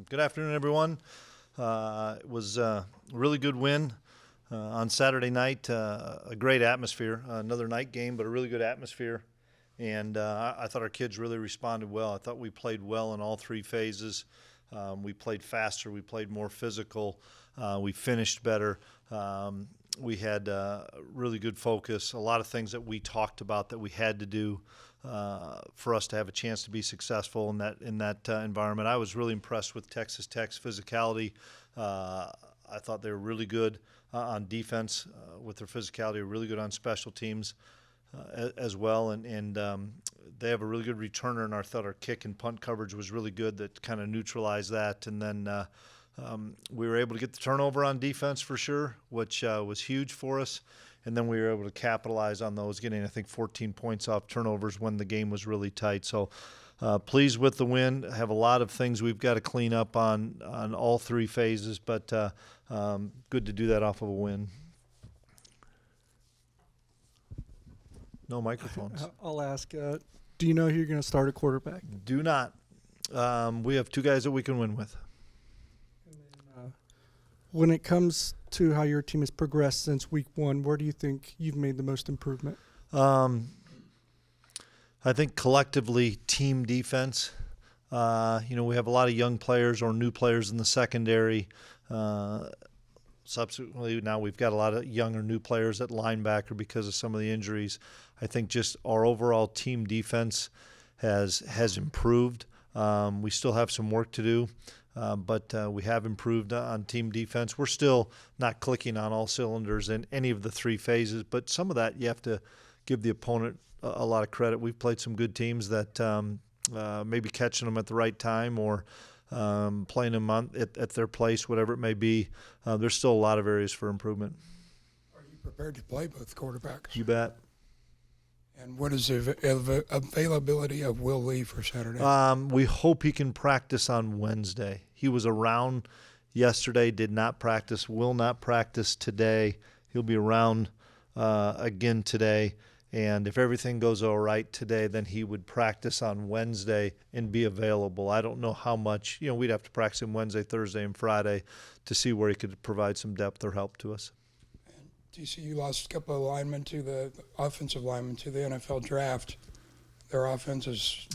Good afternoon, everyone. It was a really good win on Saturday night. A great atmosphere. Another night game, but a really good atmosphere. And I thought our kids really responded well. I thought we played well in all three phases. We played faster. We played more physical. We finished better. We had really good focus. A lot of things that we talked about that we had to do for us to have a chance to be successful in that environment. I was really impressed with Texas Tech's physicality. I thought they were really good on defense with their physicality. They were really good on special teams as well, and they have a really good returner. And I thought our kick and punt coverage was really good. That kind of neutralized that, and then we were able to get the turnover on defense for sure, which was huge for us. And then we were able to capitalize on those, getting, I think, 14 points off turnovers when the game was really tight. So pleased with the win. Have a lot of things we've got to clean up on all three phases, but good to do that off of a win. No microphones. I'll ask, do you know who you're going to start at quarterback? Do not. We have two guys that we can win with. When it comes to how your team has progressed since week one, where do you think you've made the most improvement? I think collectively team defense. We have a lot of young players or new players in the secondary. Subsequently, now we've got a lot of young or new players at linebacker because of some of the injuries. I think just our overall team defense has improved. We still have some work to do. But we have improved on team defense. We're still not clicking on all cylinders in any of the three phases, but some of that you have to give the opponent a lot of credit. We've played some good teams that maybe catching them at the right time or playing them at their place, whatever it may be. There's still a lot of areas for improvement. Are you prepared to play both quarterbacks? You bet. And what is the availability of Will Lee for Saturday? We hope he can practice on Wednesday. He was around yesterday, did not practice, will not practice today. He'll be around again today. And if everything goes all right today, then he would practice on Wednesday and be available. I don't know how much. We'd have to practice him Wednesday, Thursday, and Friday to see where he could provide some depth or help to us. TCU lost a couple of linemen to the offensive linemen to the NFL draft. Their offense has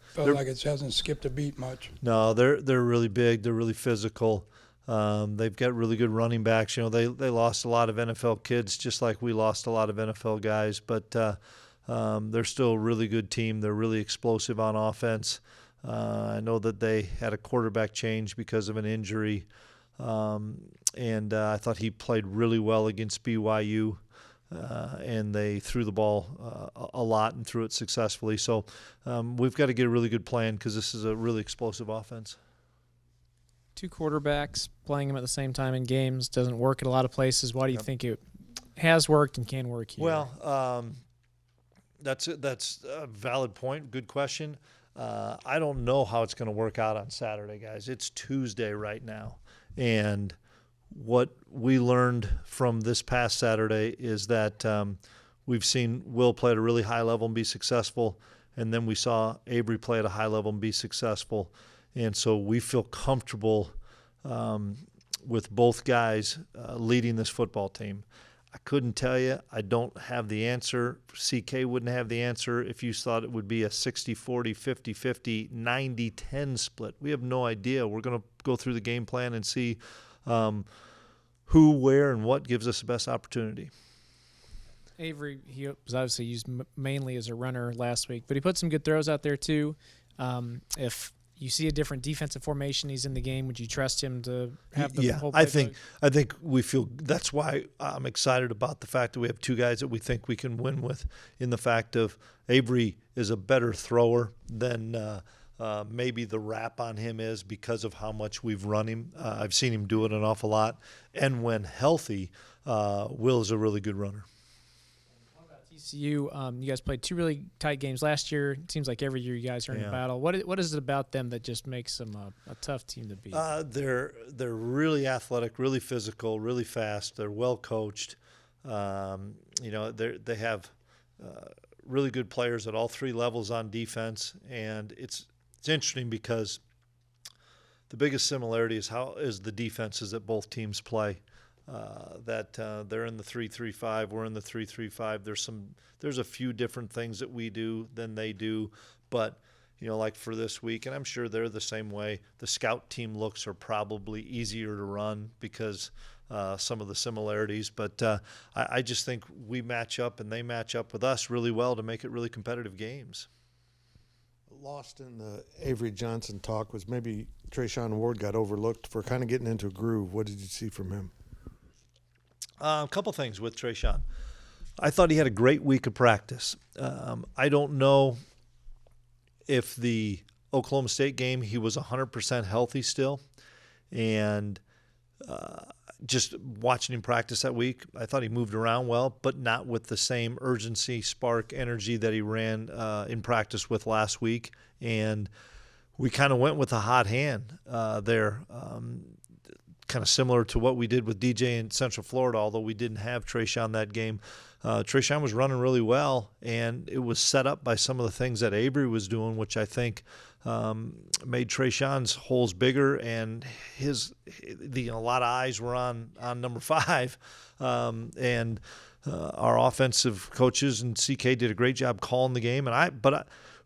felt like it hasn't skipped a beat much. No, they're really big. They're really physical. They've got really good running backs. They lost a lot of NFL kids, just like we lost a lot of NFL guys. But they're still a really good team. They're really explosive on offense. I know that they had a quarterback change because of an injury. And I thought he played really well against BYU, and they threw the ball a lot and threw it successfully. So we've got to get a really good plan because this is a really explosive offense. Two quarterbacks playing them at the same time in games doesn't work at a lot of places. Why do you think it has worked and can work here? Well, that's a valid point. Good question. I don't know how it's going to work out on Saturday, guys. It's Tuesday right now. And what we learned from this past Saturday is that we've seen Will play at a really high level and be successful, and then we saw Avery play at a high level and be successful. And so we feel comfortable with both guys leading this football team. I couldn't tell you. I don't have the answer. CK wouldn't have the answer if you thought it would be a 60-40, 50-50, 90-10 split. We have no idea. We're going to go through the game plan and see who, where, and what gives us the best opportunity. Avery, he was obviously used mainly as a runner last week, but he put some good throws out there too. If you see a different defensive formation, he's in the game, would you trust him to have the whole playbook? I think we feel that's why I'm excited about the fact that we have two guys that we think we can win with, in the fact of Avery is a better thrower than maybe the rap on him is because of how much we've run him. I've seen him do it an awful lot. And when healthy, Will is a really good runner. TCU, you guys played two really tight games last year. It seems like every year you guys are in a battle. What is it about them that just makes them a tough team to beat? They're really athletic, really physical, really fast. They're well coached. They have really good players at all three levels on defense, and it's interesting because the biggest similarity is the defenses that both teams play. They're in the 3-3-5, we're in the 3-3-5. There's a few different things that we do than they do, but like for this week, and I'm sure they're the same way, the scout team looks are probably easier to run because some of the similarities. But I just think we match up and they match up with us really well to make it really competitive games. Lost in the Avery Johnson talk was maybe Trayshawn Ward got overlooked for kind of getting into a groove. What did you see from him? A couple things with Trayshawn. I thought he had a great week of practice. I don't know if the Oklahoma State game he was 100% healthy still, and just watching him practice that week, I thought he moved around well, but not with the same urgency, spark, energy that he ran in practice with last week. And we kind of went with a hot hand there, kind of similar to what we did with DJ in Central Florida, although we didn't have Trayshawn that game. Trayshawn was running really well, and it was set up by some of the things that Avery was doing, which I think made Trayshawn's holes bigger, and a lot of eyes were on number 5. And our offensive coaches and CK did a great job calling the game.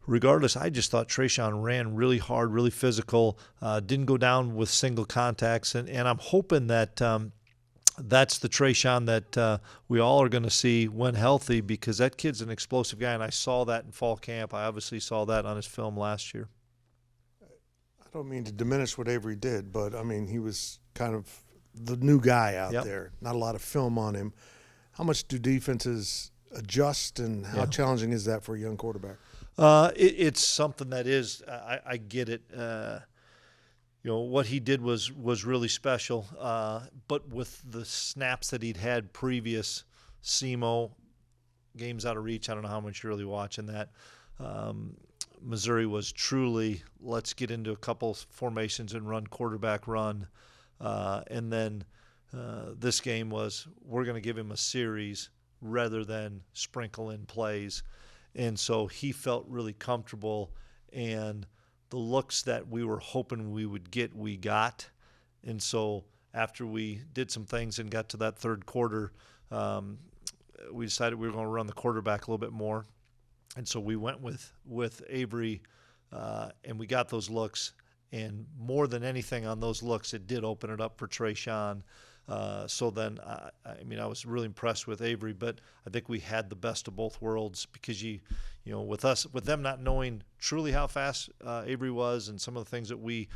Regardless, I just thought Trayshawn ran really hard, really physical, didn't go down with single contacts, and I'm hoping that that's the Trayshawn that we all are going to see when healthy, because that kid's an explosive guy, and I saw that in fall camp. I obviously saw that on his film last year. I don't mean to diminish what Avery did, but, I mean, he was kind of the new guy out there. Not a lot of film on him. How much do defenses adjust, and how challenging is that for a young quarterback? It's something that is, I get it. What he did was really special. But with the snaps that he'd had previous, SEMO, games out of reach, I don't know how much you're really watching that. Missouri was truly, let's get into a couple formations and run quarterback run. And then this game was, we're going to give him a series rather than sprinkle in plays. And so he felt really comfortable, and the looks that we were hoping we would get, we got. And so after we did some things and got to that third quarter, we decided we were going to run the quarterback a little bit more. And so we went with Avery, and we got those looks. And more than anything on those looks, it did open it up for Trayshawn. So then, I was really impressed with Avery, but I think we had the best of both worlds, because with them not knowing truly how fast Avery was, and some of the things that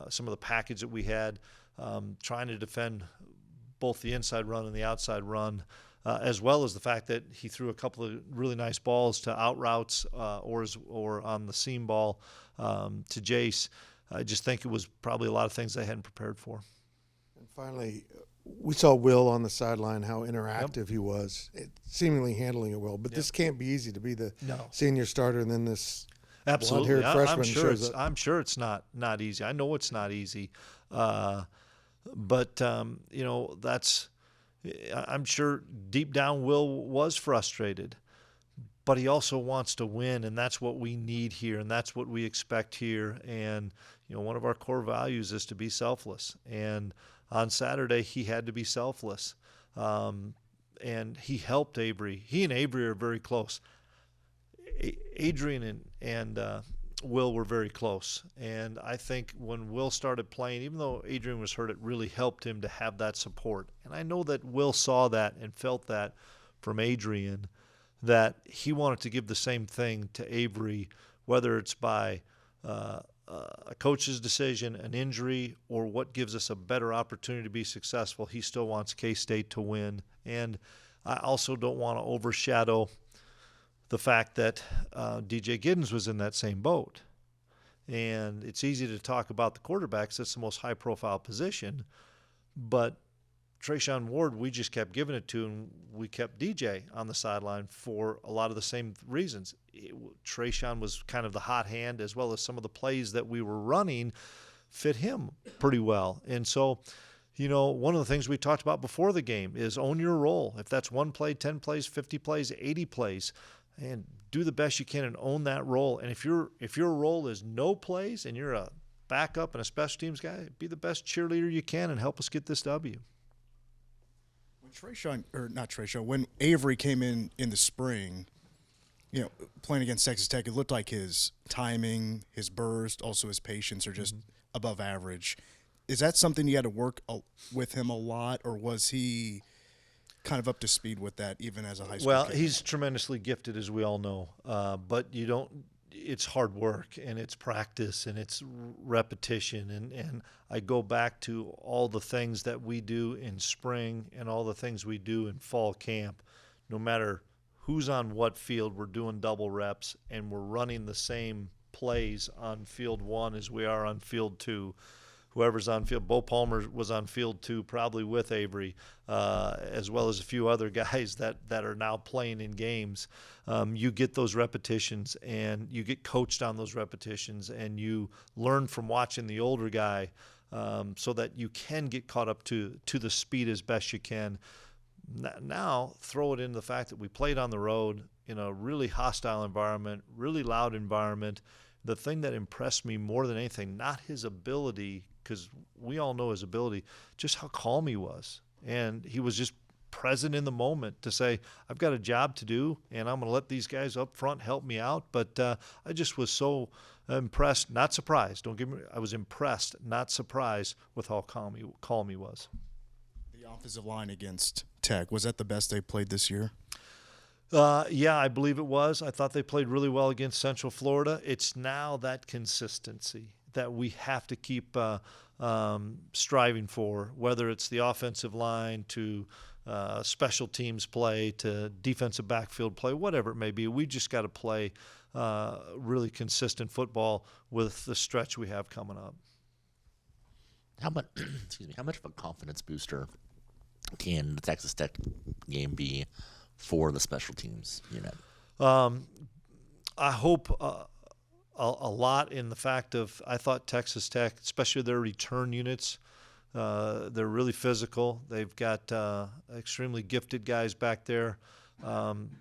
some of the package that we had, trying to defend both the inside run and the outside run, as well as the fact that he threw a couple of really nice balls to out routes or on the seam ball to Jace. I just think it was probably a lot of things they hadn't prepared for. And finally, we saw Will on the sideline, how interactive he was, seemingly handling it well. But this can't be easy to be the senior starter, and then this absolutely blonde-haired freshman shows up. I'm sure it's not easy. I know it's not easy, but that's. I'm sure deep down Will was frustrated, but he also wants to win, and that's what we need here, and that's what we expect here. And one of our core values is to be selfless, and on Saturday, he had to be selfless, and he helped Avery. He and Avery are very close. Adrian and Will were very close, and I think when Will started playing, even though Adrian was hurt, it really helped him to have that support. And I know that Will saw that and felt that from Adrian, that he wanted to give the same thing to Avery, whether it's by a coach's decision, an injury, or what gives us a better opportunity to be successful. He still wants K-State to win. And I also don't want to overshadow the fact that DJ Giddens was in that same boat. And it's easy to talk about the quarterbacks. That's the most high-profile position. But Trayshawn Ward, we just kept giving it to, and we kept DJ on the sideline for a lot of the same reasons. Trayshawn was kind of the hot hand, as well as some of the plays that we were running fit him pretty well. And so, one of the things we talked about before the game is own your role. If that's 1 play, 10 plays, 50 plays, 80 plays, and do the best you can and own that role. And if your role is no plays and you're a backup and a special teams guy, be the best cheerleader you can and help us get this W. When Avery came in the spring, playing against Texas Tech, it looked like his timing, his burst, also his patience are just above average. Is that something you had to work with him a lot, or was he kind of up to speed with that even as a high school kid? He's tremendously gifted, as we all know, but it's hard work, and it's practice, and it's repetition, and I go back to all the things that we do in spring and all the things we do in fall camp. No matter who's on what field, we're doing double reps, and we're running the same plays on field 1 as we are on field 2. Whoever's on field, Bo Palmer was on field 2, probably with Avery, as well as a few other guys that are now playing in games. You get those repetitions, and you get coached on those repetitions, and you learn from watching the older guy, so that you can get caught up to the speed as best you can. Now, throw it in the fact that we played on the road in a really hostile environment, really loud environment. The thing that impressed me more than anything, not his ability, because we all know his ability, just how calm he was. And he was just present in the moment to say, I've got a job to do, and I'm going to let these guys up front help me out. But I just was so impressed, not surprised. I was impressed, not surprised with how calm he was. The offensive line against Tech, was that the best they played this year? Yeah, I believe it was. I thought they played really well against Central Florida. It's now that consistency that we have to keep striving for, whether it's the offensive line to special teams play to defensive backfield play, whatever it may be. We just got to play really consistent football with the stretch we have coming up. How much, how much of a confidence booster can the Texas Tech game be for the special teams unit? I hope a lot in the fact of, I thought Texas Tech, especially their return units, they're really physical. They've got extremely gifted guys back there.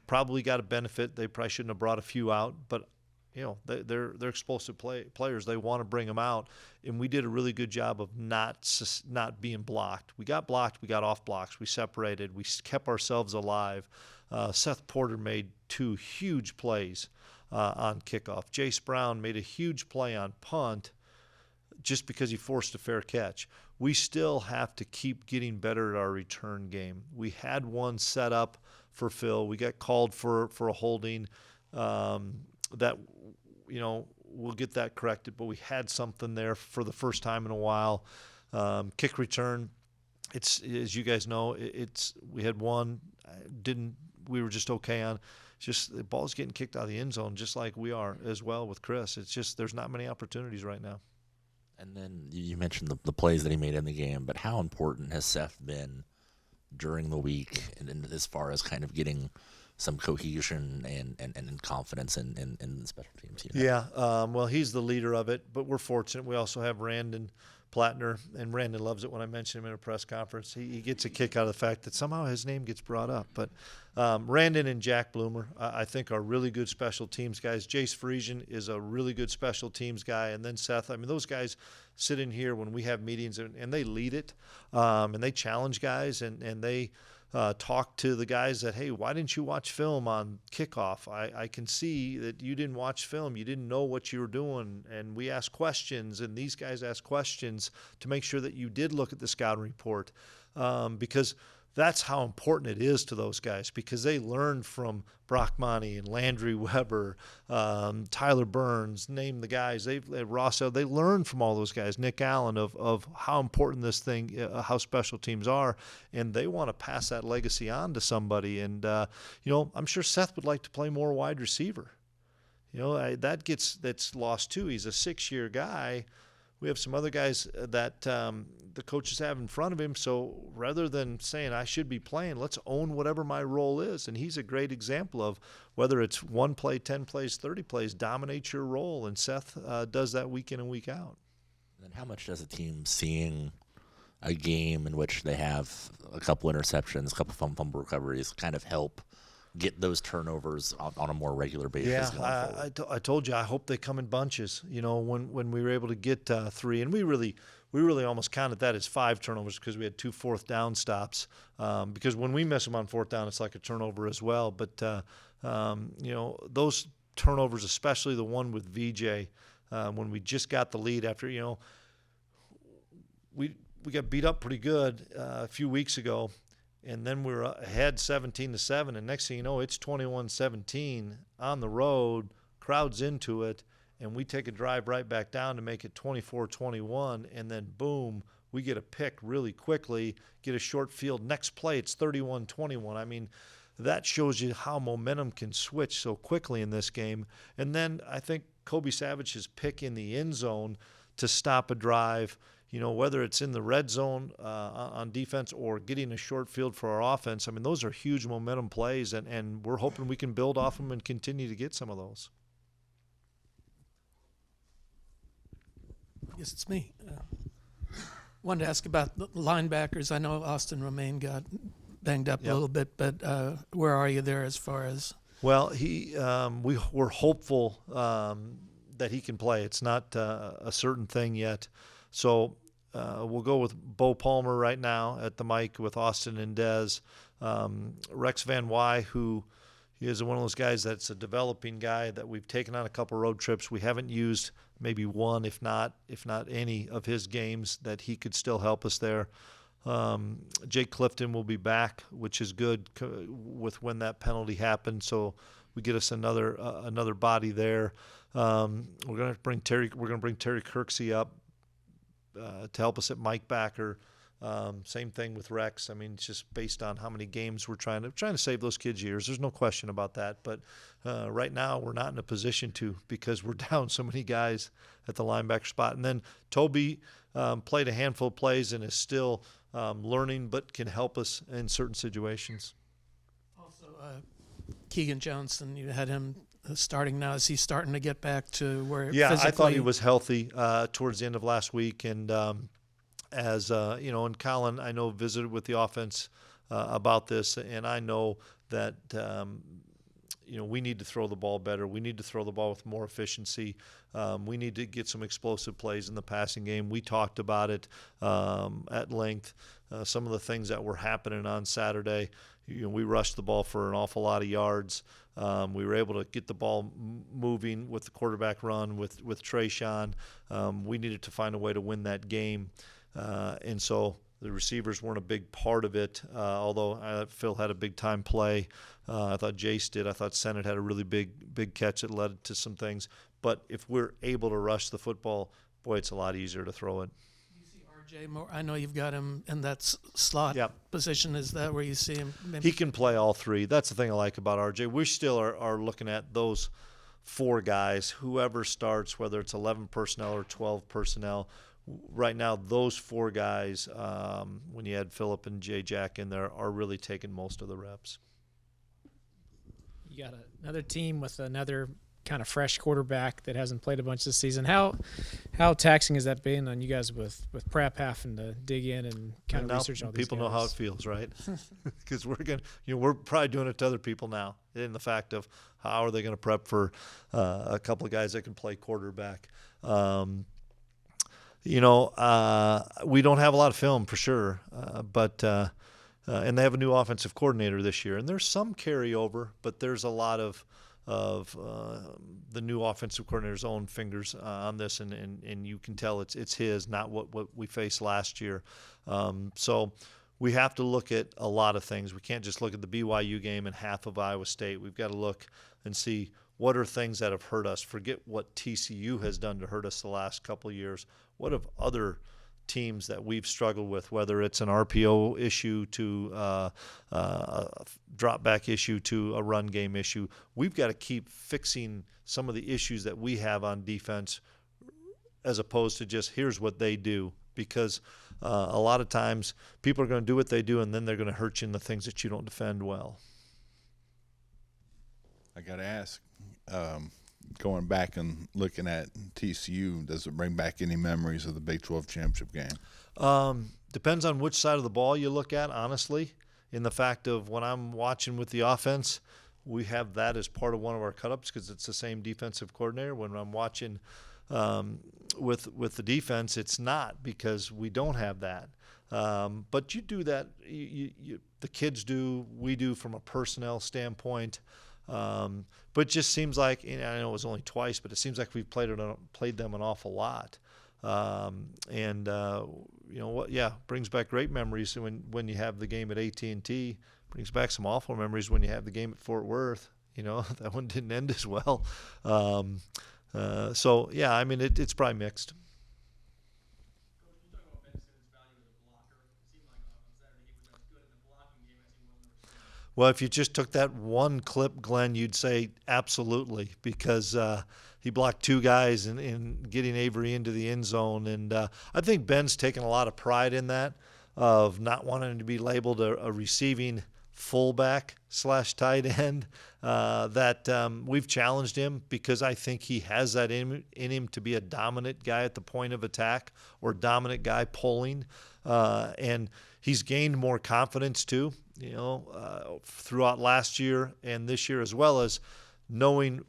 Probably got a benefit. They probably shouldn't have brought a few out, but they're explosive players. They want to bring them out, and we did a really good job of not being blocked. We got blocked. We got off blocks. We separated. We kept ourselves alive. Seth Porter made 2 huge plays on kickoff. Jace Brown made a huge play on punt just because he forced a fair catch. We still have to keep getting better at our return game. We had one set up for Phil. We got called for a holding that, we'll get that corrected, but we had something there for the first time in a while. Kick return, it's, as you guys know, we had one, we were just okay on. It's just the ball's getting kicked out of the end zone, just like we are as well with Chris. It's just there's not many opportunities right now. And then you mentioned the plays that he made in the game, but how important has Seth been during the week and as far as kind of getting some cohesion and confidence in the special teams unit? Yeah, well, he's the leader of it, but we're fortunate. We also have Randon Plattner, and Randon loves it when I mention him in a press conference. He gets a kick out of the fact that somehow his name gets brought up. But Randon and Jack Bloomer, I think, are really good special teams guys. Jace Frisian is a really good special teams guy. And then Seth, those guys sit in here when we have meetings, and they lead it, and they challenge guys, and they talk to the guys that, hey, why didn't you watch film on kickoff? I can see that you didn't watch film. You didn't know what you were doing. And we ask questions, and these guys ask questions to make sure that you did look at the scouting report, because that's how important it is to those guys, because they learned from Brock Monty and Landry Weber, Tyler Burns, name the guys. Ross, they learned from all those guys, Nick Allen, of how important this thing, how special teams are, and they want to pass that legacy on to somebody. And I'm sure Seth would like to play more wide receiver. That's lost too. He's a 6-year guy. We have some other guys that the coaches have in front of him. So rather than saying I should be playing, let's own whatever my role is. And he's a great example of whether it's 1 play, 10 plays, 30 plays, dominate your role. And Seth does that week in and week out. And how much does a team seeing a game in which they have a couple interceptions, a couple fumble recoveries kind of help get those turnovers on a more regular basis going forward? I told you, I hope they come in bunches. You know, when we were able to get 3, and we really almost counted that as 5 turnovers because we had 2 fourth down stops. Because when we miss them on 4th down, it's like a turnover as well. But you know, those turnovers, especially the one with VJ, when we just got the lead after, you know, we got beat up pretty good a few weeks ago. And then we're ahead 17-7, and next thing you know, it's 21-17 on the road, crowd's into it, and we take a drive right back down to make it 24-21, and then boom, we get a pick really quickly, get a short field. Next play, it's 31-21. I mean, that shows you how momentum can switch so quickly in this game. And then I think Kobe Savage's pick in the end zone to stop a drive, you know, whether it's in the red zone on defense or getting a short field for our offense, I mean, those are huge momentum plays, and we're hoping we can build off them and continue to get some of those. I guess it's me. Wanted to ask about the linebackers. I know Austin Romaine got banged up a little bit, but where are you there as far as? Well, we're hopeful that he can play. It's not a certain thing yet. So we'll go with Bo Palmer right now at the mic with Austin and Dez. Rex Van Wy, who is one of those guys that's a developing guy that we've taken on a couple road trips. We haven't used maybe one, if not any of his games that he could still help us there. Jake Clifton will be back, which is good with when that penalty happened. So we get us another body there. We're going to bring Terry Kirksey up to help us at Mike backer. Same thing with Rex. I mean, it's just based on how many games we're trying to save those kids' years. There's no question about that. But right now we're not in a position to, because we're down so many guys at the linebacker spot. And then Toby played a handful of plays and is still learning, but can help us in certain situations. Also, Keegan Johnson, you had him starting now. Is he starting to get back to where? Yeah, physically? I thought he was healthy towards the end of last week, and as you know, and Colin, I know, visited with the offense about this, and I know that you know, we need to throw the ball better. We need to throw the ball with more efficiency. We need to get some explosive plays in the passing game. We talked about it at length. Some of the things that were happening on Saturday. You know, we rushed the ball for an awful lot of yards. We were able to get the ball moving with the quarterback run with Trayshawn. We needed to find a way to win that game. And so the receivers weren't a big part of it, although Phil had a big-time play. I thought Jace did. I thought Sennett had a really big catch that led to some things. But if we're able to rush the football, boy, it's a lot easier to throw it. Do you see RJ more? I know you've got him in that slot position. Is that where you see him? He can play all three. That's the thing I like about RJ. We still are looking at those 4 guys, whoever starts, whether it's 11 personnel or 12 personnel. Right now, those 4 guys, when you add Phillip and J. Jack in there, are really taking most of the reps. You got another team with another kind of fresh quarterback that hasn't played a bunch this season. How taxing has that been on you guys with prep having to dig in and kind of research all these people guys? know how it feels, right? Because we're probably doing it to other people now, in the fact of how are they going to prep for a couple of guys that can play quarterback. You know, we don't have a lot of film for sure, but and they have a new offensive coordinator this year, and there's some carryover, but there's a lot of the new offensive coordinator's own fingers on this, and you can tell it's his, not what we faced last year. So we have to look at a lot of things. We can't just look at the BYU game and half of Iowa State. We've got to look and see what are things that have hurt us. Forget what TCU has done to hurt us the last couple of years. What have other teams that we've struggled with, whether it's an RPO issue to a drop back issue to a run game issue? We've got to keep fixing some of the issues that we have on defense, as opposed to just here's what they do, because a lot of times people are going to do what they do, and then they're going to hurt you in the things that you don't defend well. I got to ask, going back and looking at TCU, does it bring back any memories of the Big 12 championship game? Depends on which side of the ball you look at, honestly, in the fact of when I'm watching with the offense, we have that as part of one of our cut-ups because it's the same defensive coordinator. When I'm watching with the defense, it's not because we don't have that. But you do that. The kids do. We do from a personnel standpoint. But it just seems like, I know it was only twice, but it seems like we've played them an awful lot. You know what? Yeah, brings back great memories when you have the game at AT&T. Brings back some awful memories when you have the game at Fort Worth. You know, that one didn't end as well. So yeah, I mean it's probably mixed. Well, if you just took that one clip, Glenn, you'd say absolutely, because he blocked two guys in getting Avery into the end zone. And I think Ben's taken a lot of pride in that, of not wanting to be labeled a receiving fullback / tight end. We've challenged him because I think he has that in him to be a dominant guy at the point of attack or dominant guy pulling. And he's gained more confidence too, you know, throughout last year and this year, as well as knowing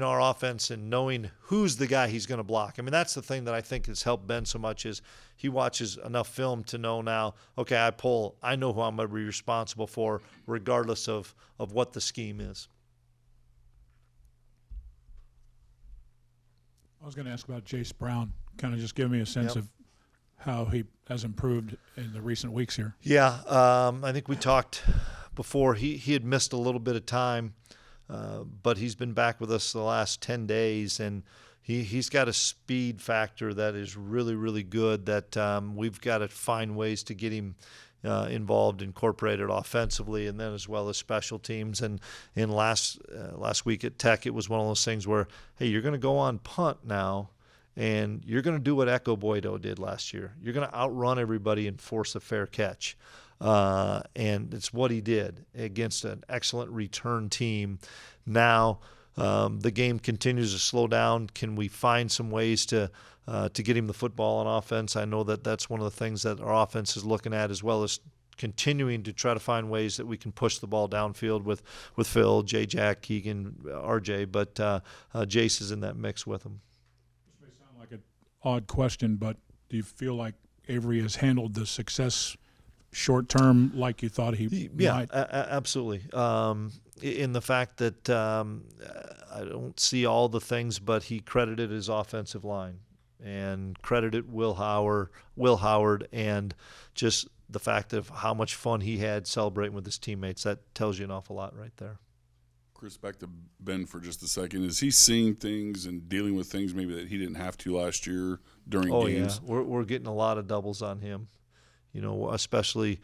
our offense and knowing who's the guy he's going to block. I mean, that's the thing that I think has helped Ben so much is he watches enough film to know now, okay, I know who I'm going to be responsible for regardless of what the scheme is. I was going to ask about Jace Brown. Kind of just give me a sense of how he has improved in the recent weeks here. Yeah, I think we talked before. He had missed a little bit of time, but he's been back with us the last 10 days, and he's got a speed factor that is really, really good that we've got to find ways to get him involved, incorporated offensively, and then as well as special teams. And in last week at Tech, it was one of those things where, hey, you're going to go on punt now, and you're going to do what Echo Boydo did last year. You're going to outrun everybody and force a fair catch. And it's what he did against an excellent return team. Now the game continues to slow down. Can we find some ways to get him the football on offense? I know that's one of the things that our offense is looking at, as well as continuing to try to find ways that we can push the ball downfield with Phil, J. Jack, Keegan, RJ, but Jace is in that mix with him. This may sound like an odd question, but do you feel like Avery has handled the success short term like you thought he might? Absolutely. In the fact that I don't see all the things, but he credited his offensive line and credited Will Howard, and just the fact of how much fun he had celebrating with his teammates. That tells you an awful lot right there. Chris, back to Ben for just a second. Is he seeing things and dealing with things maybe that he didn't have to last year during games? Oh, yeah. We're getting a lot of doubles on him. You know, especially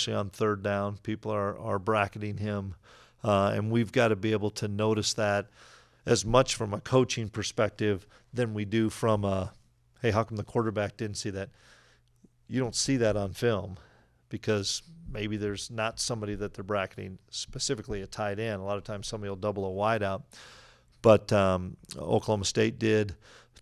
on third down, people are bracketing him, and we've got to be able to notice that as much from a coaching perspective than we do from a, hey, how come the quarterback didn't see that? You don't see that on film because maybe there's not somebody that they're bracketing, specifically a tight end. A lot of times somebody will double a wide out, but Oklahoma State did.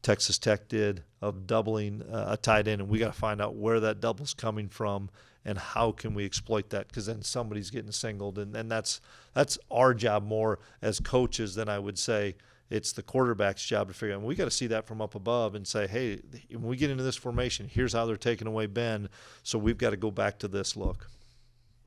Texas Tech did, of doubling a tight end, and we got to find out where that double's coming from and how can we exploit that, because then somebody's getting singled, and that's our job more as coaches than I would say it's the quarterback's job to figure out. And we got to see that from up above and say, hey, when we get into this formation, here's how they're taking away Ben, so we've got to go back to this look.